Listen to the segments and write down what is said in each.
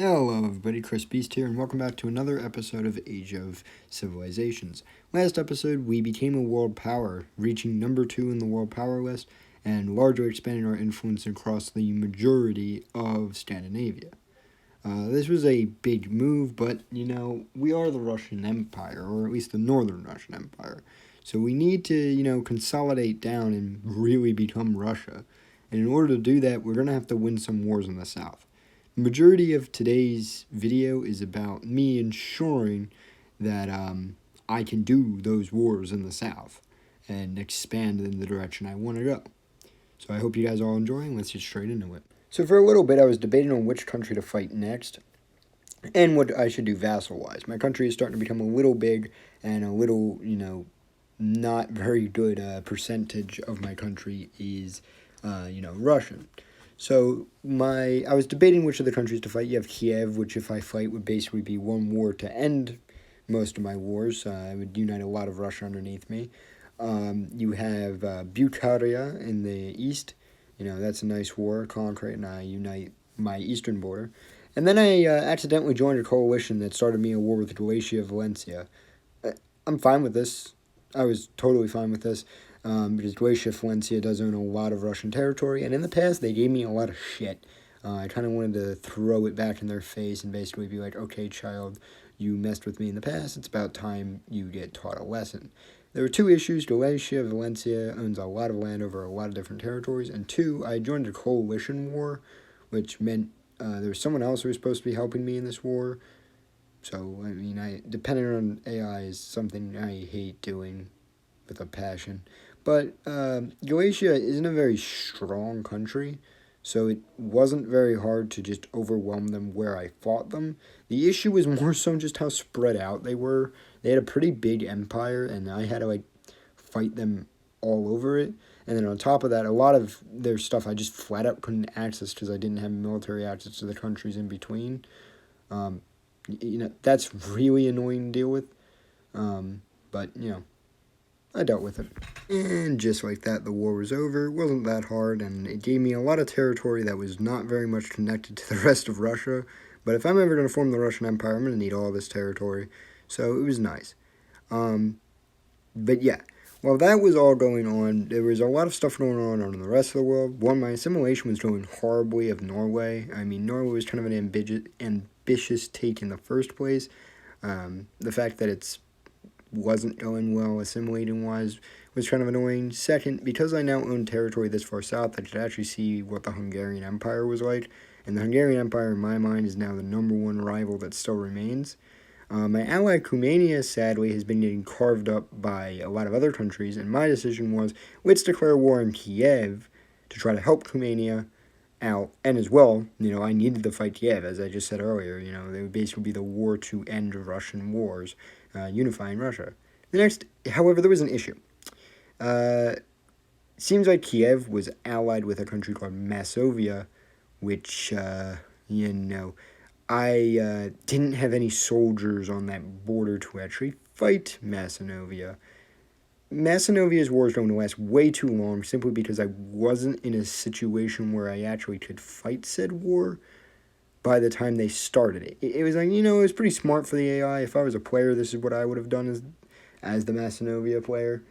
Hello everybody, Chris Beast here, and welcome back to another episode of Age of Civilizations. Last episode, we became a world power, reaching number 2 in the world power list, and largely expanding our influence across the majority of Scandinavia. This was a big move, but, we are the Russian Empire, or at least the Northern Russian Empire. So we need to, consolidate down and really become Russia. And in order to do that, we're going to have to win some wars in the south. The majority of today's video is about me ensuring that I can do those wars in the south and expand in the direction I want to go. So I hope you guys all enjoy, and let's get straight into it. So for a little bit, I was debating on which country to fight next and what I should do vassal-wise. My country is starting to become a little big, and a little, not very good percentage of my country is, Russian. So I was debating which of the countries to fight. You have Kiev, which if I fight would basically be one war to end most of my wars. I would unite a lot of Russia underneath me. You have Bukharia in the east. That's a nice war. Conquer it, and I unite my eastern border. And then I accidentally joined a coalition that started me a war with Galicia Valencia. I'm fine with this. I was totally fine with this. Because Galicia Valencia does own a lot of Russian territory, and in the past they gave me a lot of shit. I kind of wanted to throw it back in their face and basically be like, okay, child, you messed with me in the past, it's about time you get taught a lesson. There were two issues. Galicia Valencia owns a lot of land over a lot of different territories, and two, I joined a coalition war, which meant there was someone else who was supposed to be helping me in this war. So, depending on AI is something I hate doing with a passion. But Galicia isn't a very strong country, so it wasn't very hard to just overwhelm them where I fought them. The issue was more so just how spread out they were. They had a pretty big empire, and I had to fight them all over it. And then on top of that, a lot of their stuff I just flat out couldn't access because I didn't have military access to the countries in between. That's really annoying to deal with. But I dealt with it. And just like that, the war was over. It wasn't that hard, and it gave me a lot of territory that was not very much connected to the rest of Russia. But if I'm ever going to form the Russian Empire, I'm going to need all this territory. So it was nice. But yeah, while that was all going on, there was a lot of stuff going on in the rest of the world. One, my assimilation was going horribly of Norway. Norway was kind of an ambitious take in the first place. The fact that it's wasn't going well assimilating-wise was kind of annoying. Second, because I now own territory this far south, I could actually see what the Hungarian Empire was like, and the Hungarian Empire, in my mind, is now the number one rival that still remains. My ally Cumania, sadly, has been getting carved up by a lot of other countries, and my decision was, let's declare war on Kiev to try to help Cumania out, and as well, I needed to fight Kiev, as I just said earlier. They would basically be the war to end Russian wars, unifying Russia. However, there was an issue. Seems like Kiev was allied with a country called Masovia, which, I didn't have any soldiers on that border to actually fight Macedonia. Macedonia's war is going to last way too long simply because I wasn't in a situation where I actually could fight said war by the time they started it. It was like, it was pretty smart for the AI. If I was a player, this is what I would have done as the Macedonia player.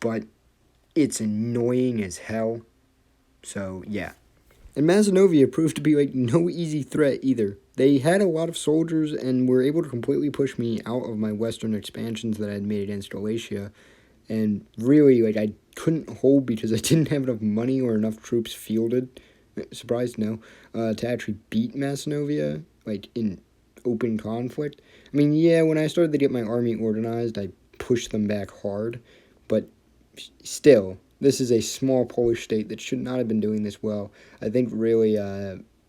But it's annoying as hell. So, yeah. And Macedonia proved to be no easy threat either. They had a lot of soldiers and were able to completely push me out of my western expansions that I had made against Galatia. And really, I couldn't hold because I didn't have enough money or enough troops fielded. Surprised, no. To actually beat Macedonia, in open conflict. When I started to get my army organized, I pushed them back hard. But still, this is a small Polish state that should not have been doing this well. I think really,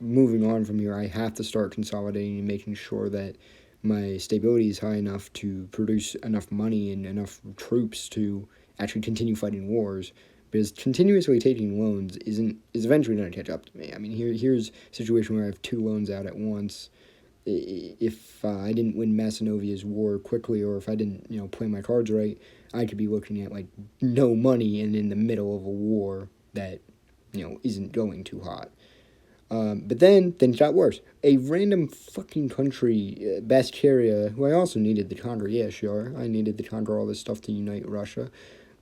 moving on from here, I have to start consolidating and making sure that my stability is high enough to produce enough money and enough troops to actually continue fighting wars. Because continuously taking loans is eventually going to catch up to me. Here's a situation where I have 2 loans out at once. If I didn't win Macedonia's war quickly, or if I didn't, play my cards right, I could be looking at no money and in the middle of a war that, isn't going too hot. But then things got worse. A random fucking country, Bascaria, who I also needed to conquer. Yeah, sure, I needed to conquer all this stuff to unite Russia.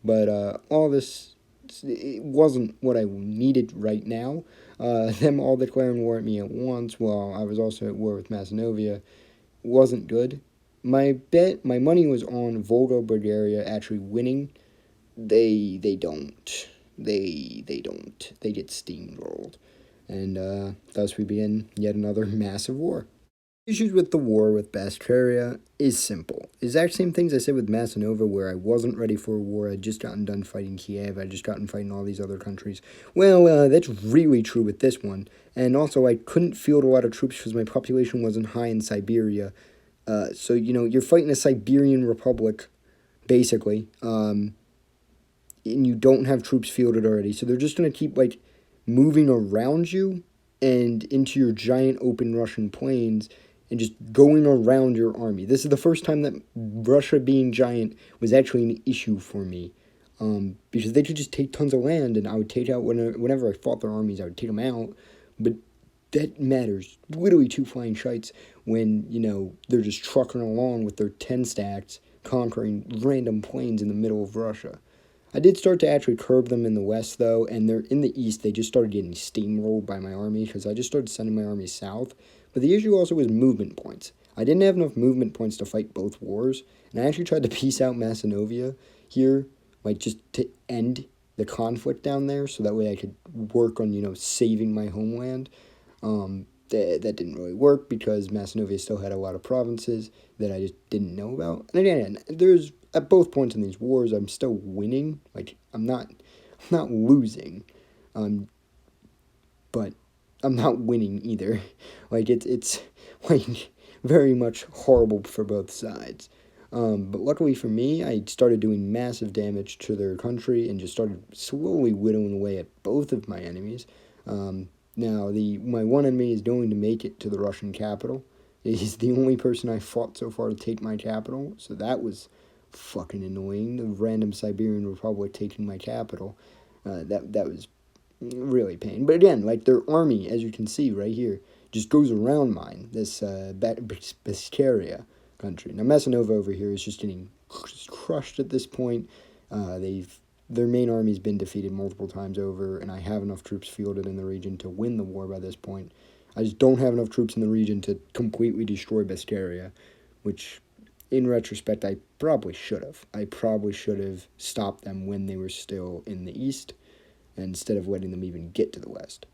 But all this, it wasn't what I needed right now. Them all declaring war at me at once while I was also at war with Macedonia wasn't good. My money was on Volga, Bulgaria actually winning. They don't. They don't. They get steamrolled. And thus we begin yet another massive war. Issues with the war with Bascaria is simple. It's the same things I said with Masanova, where I wasn't ready for a war. I'd just gotten done fighting Kiev. I'd just gotten fighting all these other countries. Well, that's really true with this one. And also, I couldn't field a lot of troops because my population wasn't high in Siberia. So, you're fighting a Siberian republic, basically, and you don't have troops fielded already. So they're just going to keep, moving around you and into your giant open Russian plains and just going around your army. This is the first time that Russia being giant was actually an issue for me. Because they could just take tons of land and I would take out, whenever I fought their armies, I would take them out. But that matters literally two flying shites when, they're just trucking along with their 10 stacks, conquering random plains in the middle of Russia. I did start to actually curb them in the west, though, and they're in the east. They just started getting steamrolled by my army because I just started sending my army south. But the issue also was movement points. I didn't have enough movement points to fight both wars, and I actually tried to piece out Macedonia here, just to end the conflict down there, so that way I could work on, saving my homeland. That didn't really work because Macedonia still had a lot of provinces that I just didn't know about. And again, there's at both points in these wars, I'm still winning. I'm not losing, but I'm not winning either. It's very much horrible for both sides. But luckily for me, I started doing massive damage to their country and just started slowly whittling away at both of my enemies. Now, my one enemy is going to make it to the Russian capital. He's the only person I fought so far to take my capital, so that was fucking annoying. The random Siberian Republic taking my capital, that was really pain. But again, their army, as you can see right here, just goes around mine, this Bascaria country. Now, Masanova over here is just getting crushed at this point. Their main army's been defeated multiple times over, and I have enough troops fielded in the region to win the war by this point. I just don't have enough troops in the region to completely destroy Bascaria, which, in retrospect, I probably should have. I probably should have stopped them when they were still in the east, instead of letting them even get to the west.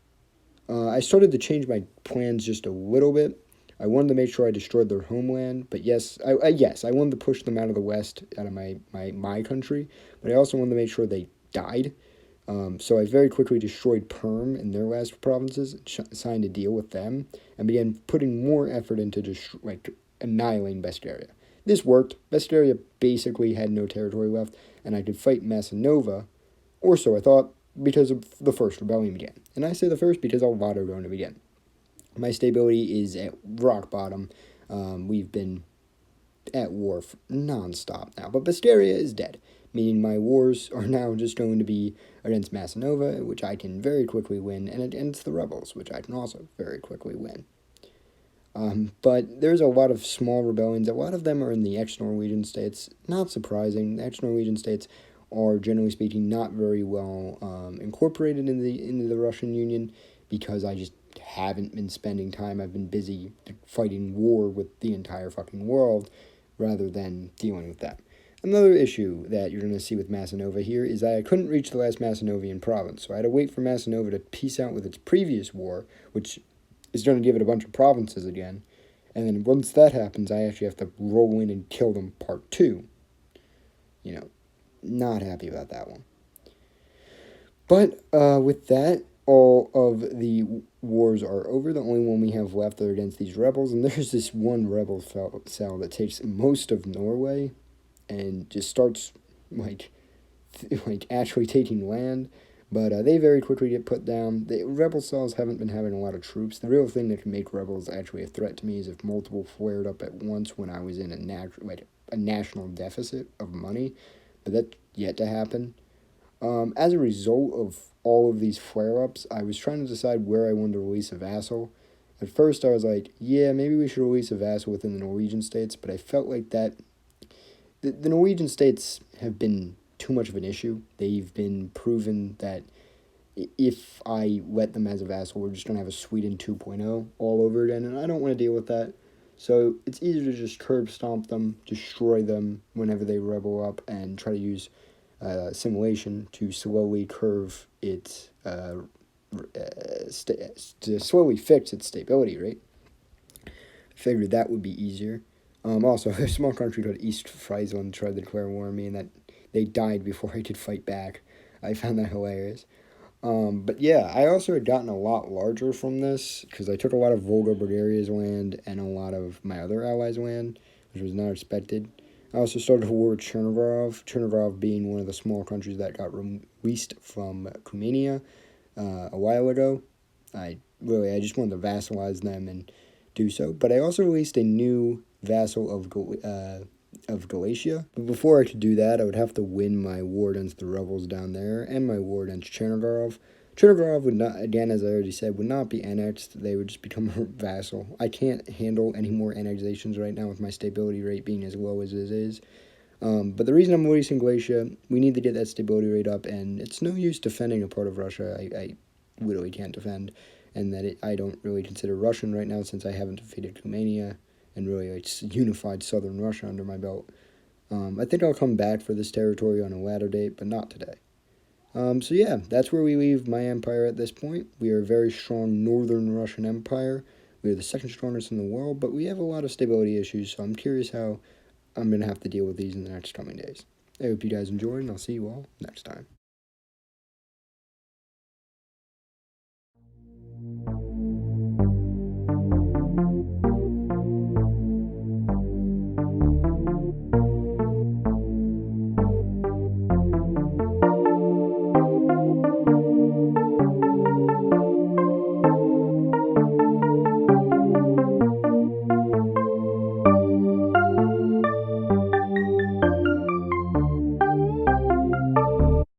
I started to change my plans just a little bit. I wanted to make sure I destroyed their homeland, but yes, I wanted to push them out of the west, out of my country, but I also wanted to make sure they died. So I very quickly destroyed Perm and their last provinces, signed a deal with them, and began putting more effort into just annihilating Bascaria. This worked. Bascaria basically had no territory left, and I could fight Masanova, or so I thought, because of the first rebellion began. And I say the first because a lot are going to begin. My stability is at rock bottom. We've been at war non-stop now. But Bascaria is dead, meaning my wars are now just going to be against Masanova, which I can very quickly win, and against the rebels, which I can also very quickly win. But there's a lot of small rebellions. A lot of them are in the ex-Norwegian states. Not surprising. The ex-Norwegian states are, generally speaking, not very well incorporated into the Russian Union because I just haven't been spending time. I've been busy fighting war with the entire fucking world rather than dealing with them. Another issue that you're going to see with Masanova here is that I couldn't reach the last Macedonian province, so I had to wait for Masanova to peace out with its previous war, which is going to give it a bunch of provinces again, and then once that happens, I actually have to roll in and kill them part 2. Not happy about that one. But with that, all of the wars are over. The only one we have left are against these rebels, and there's this one rebel cell that takes most of Norway and just starts actually taking land. But they very quickly get put down. The rebel cells haven't been having a lot of troops. The real thing that can make rebels actually a threat to me is if multiple flared up at once when I was in a national deficit of money. But that's yet to happen. As a result of all of these flare-ups, I was trying to decide where I wanted to release a vassal. At first, I was like, yeah, maybe we should release a vassal within the Norwegian states, but I felt like that the Norwegian states have been too much of an issue. They've been proven that if I let them as a vassal, we're just going to have a Sweden 2.0 all over again, and I don't want to deal with that. So it's easier to just curb stomp them, destroy them whenever they rebel up, and try to use simulation to slowly curve its, to slowly fix its stability rate. I figured that would be easier. Also, a small country called East Friesland tried to declare war on me, and that they died before I could fight back. I found that hilarious. But yeah, I also had gotten a lot larger from this because I took a lot of Volga Bulgaria's land and a lot of my other allies' land, which was not expected. I also started a war with Chernigov being one of the small countries that got released from Cumania a while ago. I just wanted to vassalize them and do so. But I also released a new vassal of Galicia. But before I could do that, I would have to win my war against the rebels down there and my war against Chernigov. Chernigov would not, again, as I already said, would not be annexed. They would just become a vassal. I can't handle any more annexations right now with my stability rate being as low as it is. But the reason I'm releasing Galicia, we need to get that stability rate up, and it's no use defending a part of Russia I literally can't defend, and that I don't really consider Russian right now since I haven't defeated Cumania and really unified southern Russia under my belt. I think I'll come back for this territory on a later date, but not today. So yeah, that's where we leave my empire at this point. We are a very strong northern Russian empire. We are the second strongest in the world, but we have a lot of stability issues, so I'm curious how I'm going to have to deal with these in the next coming days. I hope you guys enjoyed, and I'll see you all next time.